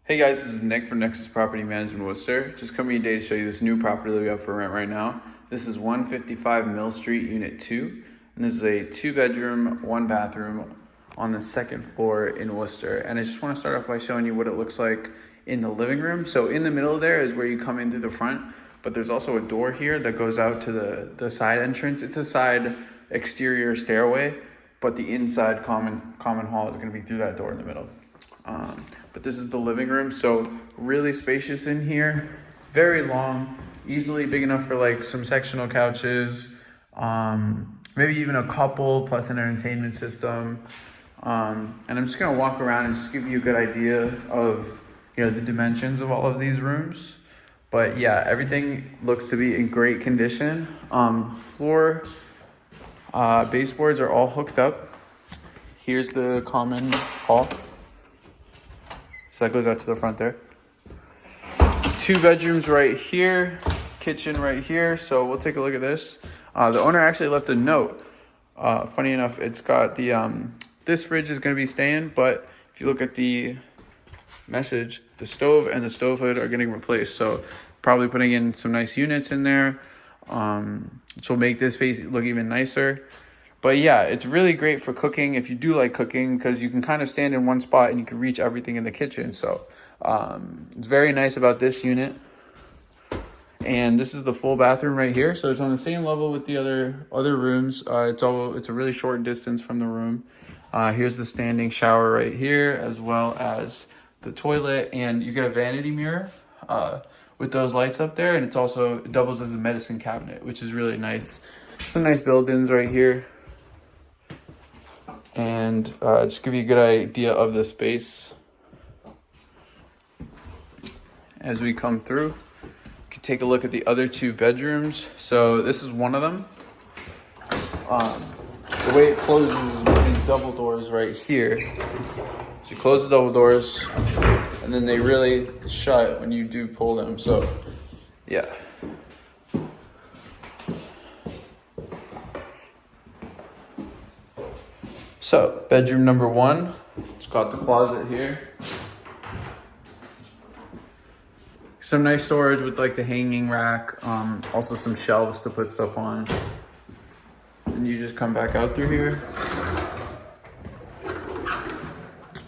Hey guys, this is Nick from Nexus Property Management Worcester. Just coming today to show you this new property that we have for rent right now. This is 155 Mill Street, Unit 2. And this is a 2-bedroom, 1-bathroom on the second floor in Worcester. And I just want to start off by showing you what it looks like in the living room. So in the middle there is where you come in through the front, but there's also a door here that goes out to the side entrance. It's a side exterior stairway, but the inside common hall is going to be through that door in the middle. But this is the living room, so really spacious in here, very long, easily big enough for like some sectional couches, maybe even a couple plus an entertainment system. And I'm just gonna walk around and just give you a good idea of the dimensions of all of these rooms. But yeah, everything looks to be in great condition. Floor baseboards are all hooked up. Here's the common hall. So that goes out to the front there. 2 bedrooms right here, kitchen right here. So we'll take a look at this. The owner actually left a note. Funny enough, it's got the, this fridge is gonna be staying, but if you look at the message, the stove and the stove hood are getting replaced. So probably putting in some nice units in there, which will make this space look even nicer. But yeah, it's really great for cooking if you do like cooking, because you can kind of stand in one spot and you can reach everything in the kitchen. So it's very nice about this unit. And this is the full bathroom right here. So it's on the same level with the other rooms. It's a really short distance from the room. Here's the standing shower right here, as well as the toilet. And you get a vanity mirror with those lights up there. And it doubles as a medicine cabinet, which is really nice. Some nice build-ins right here. And just give you a good idea of the space as we come through. You can take a look at the other 2 bedrooms. So this is one of them. The way it closes is with these double doors right here. So you close the double doors and then they really shut when you do pull them. So yeah. So, bedroom number 1, it's got the closet here. Some nice storage with like the hanging rack, also some shelves to put stuff on. And you just come back out through here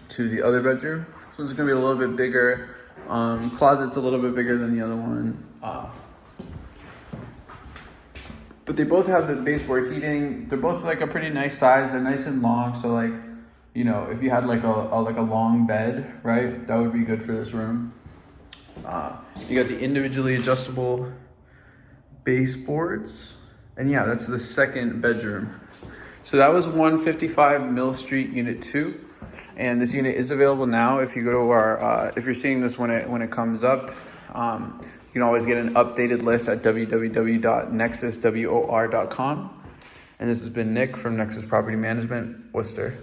to the other bedroom. So it's gonna be a little bit bigger. Closet's a little bit bigger than the other one. But they both have the baseboard heating. They're both like a pretty nice size. They're nice and long. So like, if you had like a long bed, right? That would be good for this room. You got the individually adjustable baseboards. And yeah, that's the second bedroom. So that was 155 Mill Street, Unit 2. And this unit is available now. If you go to our, if you're seeing this when it comes up, you can always get an updated list at www.nexuswor.com. And this has been Nick from Nexus Property Management, Worcester.